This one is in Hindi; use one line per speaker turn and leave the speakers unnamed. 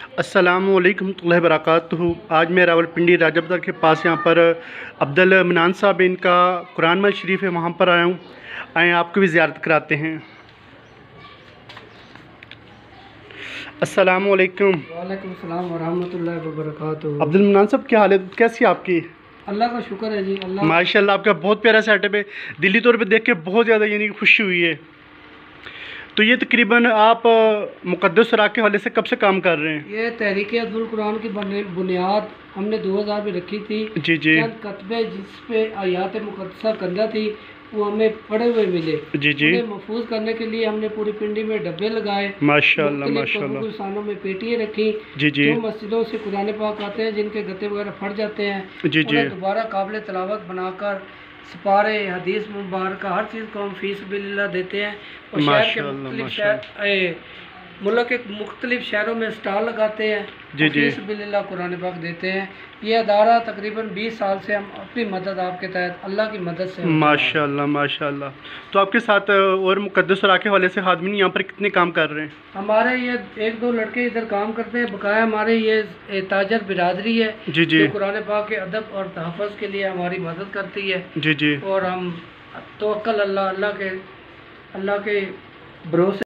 अस्सलामु अलैकुम रहमतुल्लाहि व बरकातुहू। आज मैं रावलपंडी राजा के पास यहाँ पर अब्दुल मनान साहब इनका कुरान मल शरीफ है, वहाँ पर आया हूँ। आए आपको भी ज़ियारत कराते हैं। अस्सलामु अलैकुम।
वालेकुम सलाम व रहमतुल्लाहि व बरकातुहू।
अब्दुल मनान साहब क्या हाल है, कैसी है आपकी?
अल्लाह का शुक्र है जी। अल्लाह
माशाल्लाह, आपका बहुत प्यारा सेटअप है। दिल्ली तौर पे देख के बहुत ज़्यादा यानी खुशी हुई है। तो ये तकरीबन आप मुक़द्दस इलाक़े के हवाले से कब से काम कर रहे हैं?
ये तहरीक अब्दुल कुरान की बुनियाद हमने 2000 में रखी थी।
जी जी।
चंद कतबे जिस पे आयात मुक़द्दसा कंधा थी वो हमें पड़े हुए मिले।
जी जी।
उन्हें महफूज करने के लिए हमने पूरी पिंडी में डब्बे लगाए।
माशाल्लाह माशाल्लाह।
स्थानों में पेटियाँ रखी।
जी जी।
जो मस्जिदों से कुरान पाक आते हैं जिनके गत्ते वगैरह फट जाते हैं,
जी जी,
उन्हें दोबारा काबिल तलावत बनाकर सिपारे हदीस मुबारक हर चीज़ को हम फीस बिल्लाह देते हैं। और शहर के मुख्तलिफ मुल्क के मुख्तलिफ शहरों में स्टॉल लगाते हैं।
जी जी।
फीस बिल्लाह कुरान पाक देते हैं। ये अदारा तकरीबन 20 साल से हम अपनी मदद आपके तहत अल्लाह की मदद से
माशाल्लाह माशाल्लाह। तो आपके साथ और मुक़द्दस इलाक़े के हवाले से खादमीन यहाँ पर कितने काम कर रहे हैं?
हमारे ये 1-2 लड़के इधर काम करते हैं। बकाया हमारे ये ताजर बिरादरी है
जी जी,
जो कुरान पाक के अदब और तहफ़्फ़ुज़ के लिए हमारी मदद करती है।
जी जी।
और हम तवक्कल अल्लाह के भरोसे